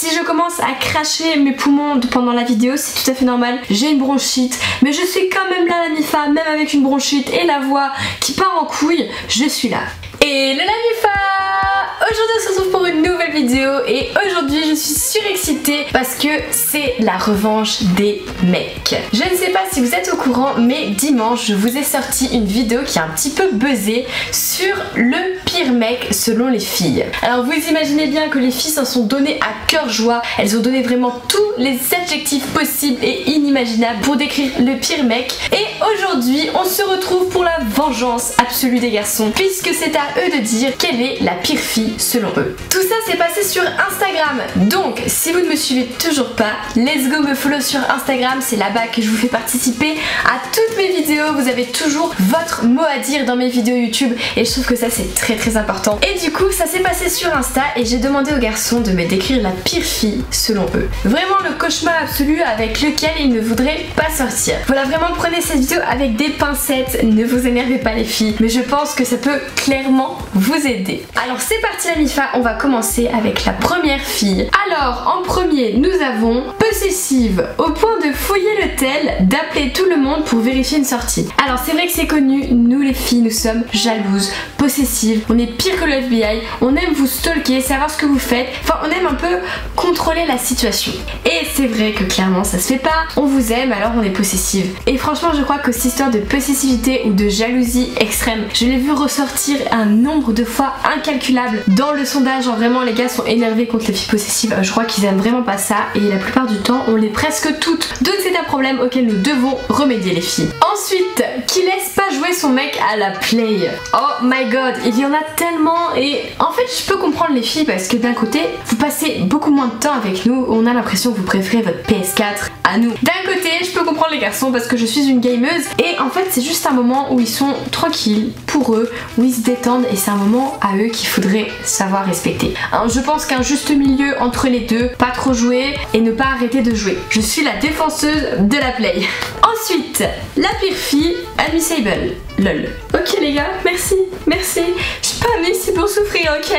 si je commence à cracher mes poumons pendant la vidéo, c'est tout à fait normal, j'ai une bronchite, mais je suis quand même là la MIFA, même avec une bronchite et la voix qui part en couille, je suis là. Et le MIFA! Aujourd'hui on se retrouve pour une nouvelle vidéo et aujourd'hui je suis surexcitée parce que c'est la revanche des mecs. Je ne sais pas si vous êtes au courant, mais dimanche je vous ai sorti une vidéo qui a un petit peu buzzé sur le pire mec selon les filles. Alors vous imaginez bien que les filles s'en sont données à cœur joie, elles ont donné vraiment tous les adjectifs possibles et inimaginables pour décrire le pire mec. Et aujourd'hui on se retrouve pour la vengeance absolue des garçons, puisque c'est à eux de dire quelle est la pire fille selon eux. Tout ça s'est passé sur Instagram, donc si vous ne me suivez toujours pas, let's go me follow sur Instagram, c'est là-bas que je vous fais participer à toutes mes vidéos, vous avez toujours votre mot à dire dans mes vidéos YouTube et je trouve que ça c'est très important. Et du coup ça s'est passé sur Insta et j'ai demandé aux garçons de me décrire la pire fille selon eux. Vraiment le cauchemar absolu avec lequel ils ne voudraient pas sortir. Voilà, vraiment prenez cette vidéo avec des pincettes, ne vous énervez pas les filles, mais je pense que ça peut clairement vous aider. Alors c'est parti la MIFA, on va commencer avec la première fille. Alors en premier nous avons possessive, au point de fouiller l'hôtel, d'appeler tout le monde pour vérifier une sortie. Alors c'est vrai que c'est connu, nous les filles nous sommes jalouses, possessives, on est pire que le FBI, on aime vous stalker, savoir ce que vous faites, enfin on aime un peu contrôler la situation. Et c'est vrai que clairement ça se fait pas, on vous aime alors on est possessive. Et franchement je crois que cette histoire de possessivité ou de jalousie extrême, je l'ai vu ressortir un nombre de fois incalculable dans le sondage. Genre vraiment les gars sont énervés contre les filles possessives, je crois qu'ils aiment vraiment pas ça et la plupart du temps on l'est presque toutes. Donc c'est un problème auquel nous devons remédier les filles. Ensuite, qui laisse pas jouer son mec à la play. Oh my god, il y en a tellement et en fait je peux comprendre les filles parce que d'un côté vous passez beaucoup moins de temps avec nous, on a l'impression que vous préférez votre PS4 à nous. D'un côté je peux comprendre les garçons parce que je suis une gameuse et en fait c'est juste un moment où ils sont tranquilles pour eux, où ils se détendent et c'est un moment à eux qu'il faudrait savoir respecter. Alors, je pense qu'un juste milieu entre les deux, pas trop jouer et ne pas arrêter de jouer. Je suis la défenseuse de la play. Ensuite, la pire fille, admissible. Lol. Ok les gars, merci. Je suis pas venue ici pour souffrir, ok?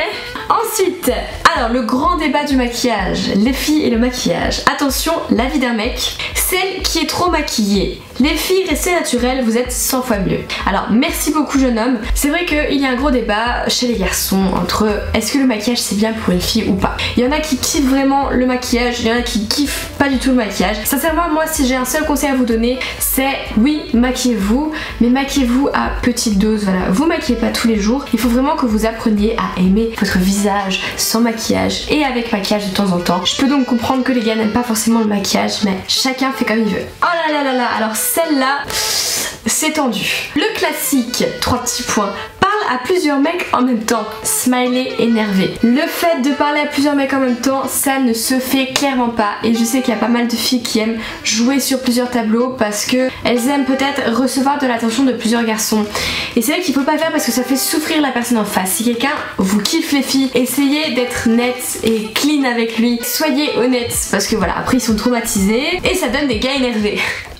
Ensuite, alors le grand débat du maquillage, les filles et le maquillage. Attention, la vie d'un mec, celle qui est trop maquillée. Les filles, restez naturelles, vous êtes 100 fois mieux. Alors merci beaucoup jeune homme. C'est vrai qu'il y a un gros débat chez les garçons entre est-ce que le maquillage c'est bien pour une fille ou pas. Il y en a qui kiffent vraiment le maquillage, il y en a qui kiffent pas du tout le maquillage. Sincèrement moi si j'ai un seul conseil à vous donner, c'est oui maquillez-vous, mais maquillez-vous à petite dose. Voilà, vous maquillez pas tous les jours, il faut vraiment que vous appreniez à aimer votre visage sans maquillage et avec maquillage de temps en temps. Je peux donc comprendre que les gars n'aiment pas forcément le maquillage, mais chacun fait comme il veut. Oh là là, alors celle-là, c'est tendu. Le classique, 3 petits points. Parle à plusieurs mecs en même temps. Smiley énervé. Le fait de parler à plusieurs mecs en même temps, ça ne se fait clairement pas. Et je sais qu'il y a pas mal de filles qui aiment jouer sur plusieurs tableaux parce que elles aiment peut-être recevoir de l'attention de plusieurs garçons. Et c'est vrai qu'il faut pas faire parce que ça fait souffrir la personne en face. Si quelqu'un vous kiffe les filles, essayez d'être net et clean avec lui. Soyez honnête parce que voilà, après ils sont traumatisés et ça donne des gars énervés.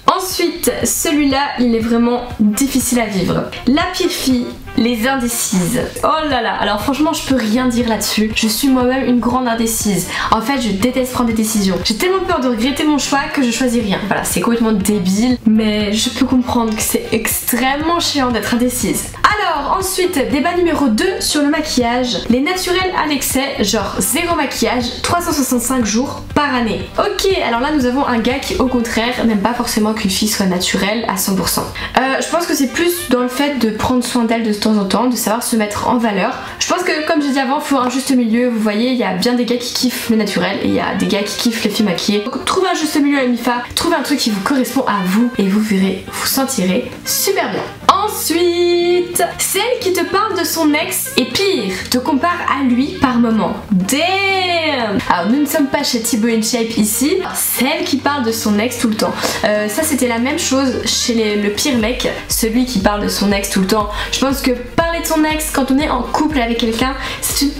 Ensuite, celui-là, il est vraiment difficile à vivre. La pire fille, les indécises. Oh là là, alors franchement je peux rien dire là-dessus. Je suis moi-même une grande indécise. En fait je déteste prendre des décisions. J'ai tellement peur de regretter mon choix que je choisis rien. Voilà, c'est complètement débile, mais je peux comprendre que c'est extrêmement chiant d'être indécise. Alors ensuite, débat numéro 2 sur le maquillage. Les naturels à l'excès, genre zéro maquillage, 365 jours par année. Ok, alors là nous avons un gars qui au contraire n'aime pas forcément qu'une fille soit naturelle à 100%. Je pense que c'est plus dans le fait de prendre soin d'elle de temps en temps, de savoir se mettre en valeur. Je pense que comme j'ai dit avant, il faut un juste milieu. Vous voyez, il y a bien des gars qui kiffent le naturel et il y a des gars qui kiffent les filles maquillées. Donc trouvez un juste milieu à la MIFA, trouvez un truc qui vous correspond à vous et vous verrez, vous sentirez super bien. Ensuite, celle qui te parle de son ex et pire, te compare à lui par moment. Damn! Alors nous ne sommes pas chez Thibaut InShape ici. Celle qui parle de son ex tout le temps. Ça c'était la même chose chez le pire mec, celui qui parle de son ex tout le temps. Je pense que parler de son ex quand on est en couple avec quelqu'un, c'est une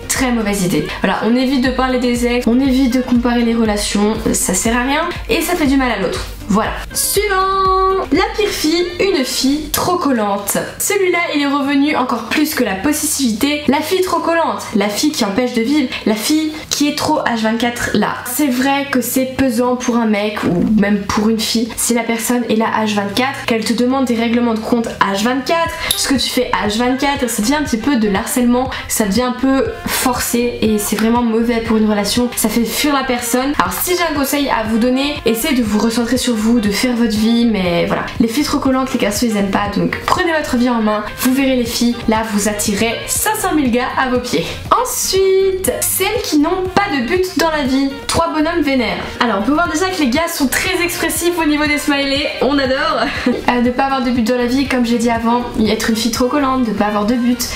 très mauvaise idée. Voilà, on évite de parler des ex, on évite de comparer les relations, ça sert à rien et ça fait du mal à l'autre. Voilà. Suivant. La pire fille, une fille trop collante. Celui-là, il est revenu encore plus que la possessivité. La fille trop collante, la fille qui empêche de vivre, la fille qui est trop H24 là. C'est vrai que c'est pesant pour un mec ou même pour une fille si la personne est là H24, qu'elle te demande des règlements de compte H24, ce que tu fais H24, ça devient un petit peu de l'harcèlement, ça devient un peu forcé et c'est vraiment mauvais pour une relation, ça fait fuir la personne. Alors si j'ai un conseil à vous donner, essayez de vous recentrer sur vous, de faire votre vie, mais voilà. Les filles trop collantes, les garçons ils aiment pas, donc prenez votre vie en main, vous verrez les filles, là vous attirez 500 000 gars à vos pieds. Ensuite, celles qui n'ont pas de but dans la vie, 3 bonhommes vénères. Alors on peut voir déjà que les gars sont très expressifs au niveau des smileys, on adore. De pas avoir de but dans la vie, comme j'ai dit avant, être une fille trop collante, de pas avoir de but.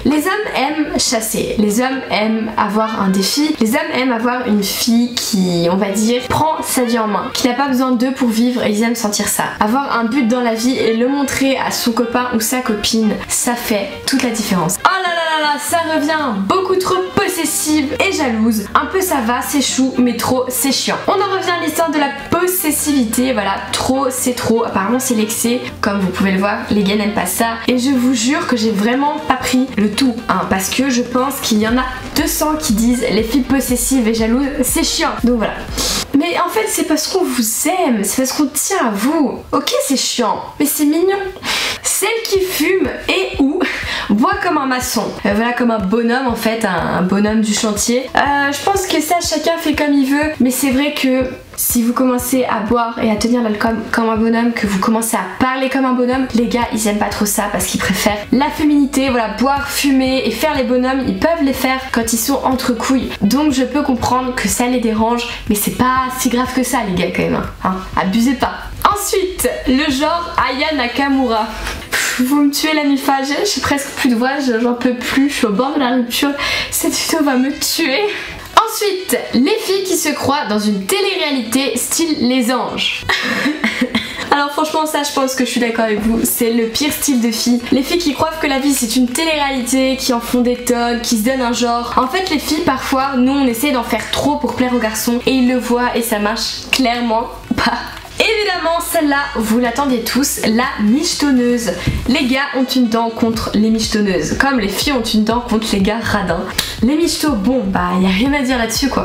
Les hommes aiment chasser, les hommes aiment avoir un défi, les hommes aiment avoir une fille qui, on va dire, prend sa vie en main, qui n'a pas besoin d'eux pour vivre et ils aiment sentir ça. Avoir un but dans la vie et le montrer à son copain ou sa copine, ça fait toute la différence. Oh là là là là, ça revient beaucoup trop possessive et jalouse. Un peu ça va, c'est chou, mais trop c'est chiant. On en revient à l'histoire de la possessivité, voilà, trop c'est trop, apparemment c'est l'excès, comme vous pouvez le voir, les gars n'aiment pas ça. Et je vous jure que j'ai vraiment pas pris le tout, hein, parce que je pense qu'il y en a 200 qui disent les filles possessives et jalouses, c'est chiant. Donc voilà. Mais en fait c'est parce qu'on vous aime, c'est parce qu'on tient à vous. Ok c'est chiant, mais c'est mignon. Celle qui fume et ou boit comme un maçon. Voilà, comme un bonhomme en fait, un bonhomme du chantier. Je pense que ça chacun fait comme il veut, mais c'est vrai que si vous commencez à boire et à tenir l'alcool comme un bonhomme, que vous commencez à parler comme un bonhomme, les gars ils aiment pas trop ça parce qu'ils préfèrent la féminité. Voilà, boire, fumer et faire les bonhommes, ils peuvent les faire quand ils sont entre couilles. Donc je peux comprendre que ça les dérange, mais c'est pas si grave que ça les gars quand même, hein. Abusez pas. Ensuite, le genre Aya Nakamura. Vous me tuez la Mifa, j'ai presque plus de voix, j'en peux plus, je suis au bord de la rupture, cette vidéo va me tuer. Ensuite, les filles qui se croient dans une télé-réalité style Les Anges. Alors franchement ça je pense que je suis d'accord avec vous, c'est le pire style de filles. Les filles qui croient que la vie c'est une télé-réalité, qui en font des tonnes, qui se donnent un genre. En fait les filles parfois, nous on essaie d'en faire trop pour plaire aux garçons et ils le voient et ça marche clairement pas. Évidemment, celle-là, vous l'attendiez tous, la michetonneuse. Les gars ont une dent contre les michetonneuses, comme les filles ont une dent contre les gars radins. Les michetos, bon, bah, y a rien à dire là-dessus, quoi.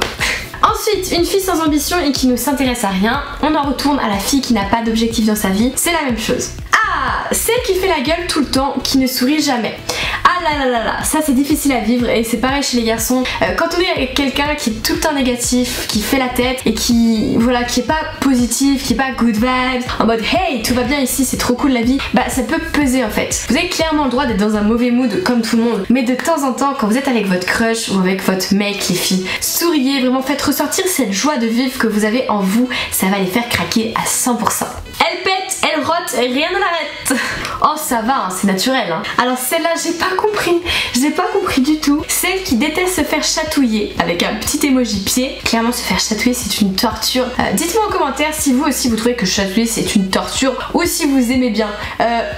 Ensuite, une fille sans ambition et qui ne s'intéresse à rien, on en retourne à la fille qui n'a pas d'objectif dans sa vie, c'est la même chose. Ah, celle qui fait la gueule tout le temps, qui ne sourit jamais. Ah là là là là, ça c'est difficile à vivre et c'est pareil chez les garçons. Quand on est avec quelqu'un qui est tout le temps négatif, qui fait la tête et qui, voilà, qui est pas positif, qui est pas good vibes, en mode hey tout va bien ici, c'est trop cool la vie, bah ça peut peser en fait. Vous avez clairement le droit d'être dans un mauvais mood comme tout le monde, mais de temps en temps quand vous êtes avec votre crush ou avec votre mec les filles, souriez, vraiment faites ressortir cette joie de vivre que vous avez en vous, ça va les faire craquer à 100%. Elle pète, elle rote, rien ne l'arrête. Oh ça va, hein, c'est naturel. Hein. Alors celle-là j'ai pas compris, j'ai pas compris du tout. Celle qui déteste se faire chatouiller avec un petit emoji pied. Clairement se faire chatouiller c'est une torture. Dites-moi en commentaire si vous aussi vous trouvez que chatouiller c'est une torture ou si vous aimez bien.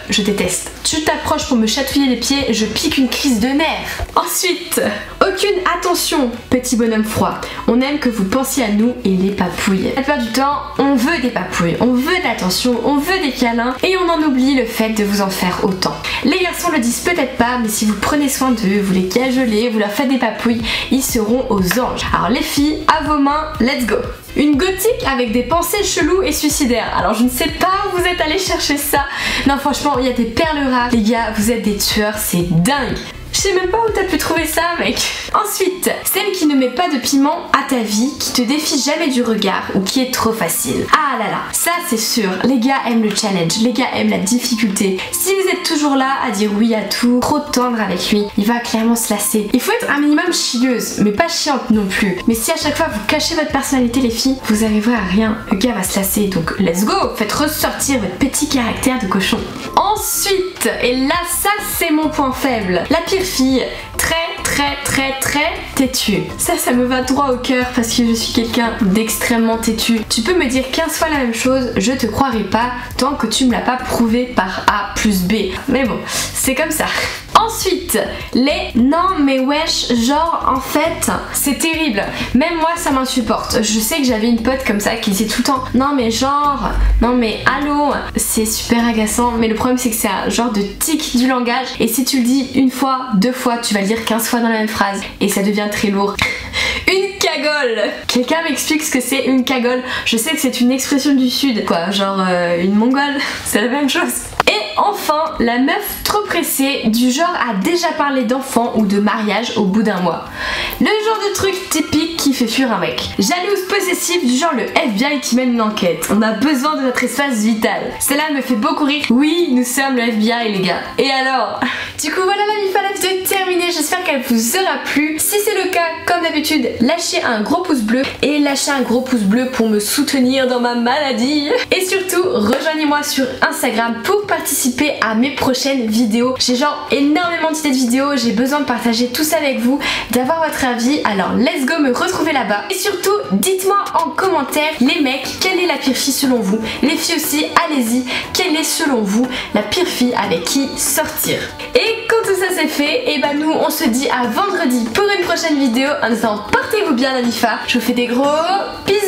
Je déteste. Tu t'approches pour me chatouiller les pieds, je pique une crise de nerfs. Ensuite, aucune attention, petit bonhomme froid. On aime que vous pensiez à nous et les papouilles. La plupart du temps, on veut des papouilles, on veut de l'attention, on veut des câlins et on en oublie le fait de vous en faire autant. Les garçons le disent peut-être pas, mais si vous prenez soin d'eux, vous les cajolez, vous leur faites des papouilles, ils seront aux anges. Alors les filles, à vos mains, let's go. Une gothique avec des pensées cheloues et suicidaires. Alors je ne sais pas où vous êtes allé chercher ça. Non franchement, il y a des perles rares. Les gars, vous êtes des tueurs, c'est dingue. Je sais même pas où t'as pu trouver ça mec. Ensuite, celle qui ne met pas de piment à ta vie, qui te défie jamais du regard ou qui est trop facile. Ah là là, ça c'est sûr, les gars aiment le challenge, les gars aiment la difficulté. Si vous êtes toujours là à dire oui à tout, trop tendre avec lui, il va clairement se lasser. Il faut être un minimum chilleuse, mais pas chiante non plus. Mais si à chaque fois vous cachez votre personnalité les filles, vous arriverez à rien, le gars va se lasser. Donc let's go, faites ressortir votre petit caractère de cochon. Ensuite, et là ça c'est mon point faible, la pire fille, très têtue. Ça me va droit au cœur parce que je suis quelqu'un d'extrêmement têtu. Tu peux me dire 15 fois la même chose, je te croirai pas tant que tu me l'as pas prouvé par A plus B. Mais bon, c'est comme ça. Ensuite, les non mais wesh, genre en fait, c'est terrible. Même moi ça m'insupporte. Je sais que j'avais une pote comme ça qui disait tout le temps non mais genre, non mais allô. C'est super agaçant, mais le problème c'est que c'est un genre de tic du langage. Et si tu le dis une fois, deux fois, tu vas le dire 15 fois dans la même phrase. Et ça devient très lourd. Une cagole. Quelqu'un m'explique ce que c'est une cagole? Je sais que c'est une expression du sud, quoi, genre une mongole, c'est la même chose. Et enfin, la meuf trop pressée, du genre à déjà parler d'enfants ou de mariage au bout d'un mois. Le genre de truc typique qui fait fuir un mec. Jalouse possessive, du genre le FBI qui mène une enquête. On a besoin de notre espace vital. Celle-là me fait beaucoup rire. Oui, nous sommes le FBI les gars. Et alors? Du coup voilà la MIFA, la vidéo est terminée. J'espère qu'elle vous aura plu. Si c'est le cas, comme d'habitude, lâchez un gros pouce bleu. Et lâchez un gros pouce bleu pour me soutenir dans ma maladie. Et surtout, rejoignez-moi sur Instagram pour participer à mes prochaines vidéos. J'ai genre énormément d'idées de vidéos, j'ai besoin de partager tout ça avec vous, d'avoir votre avis, alors let's go me retrouver là-bas. Et surtout, dites-moi en commentaire, les mecs, quelle est la pire fille selon vous? Les filles aussi, allez-y, quelle est selon vous la pire fille avec qui sortir? Et quand tout ça c'est fait, et bah nous on se dit à vendredi pour une prochaine vidéo. En attendant, portez-vous bien la MIFA, je vous fais des gros bisous.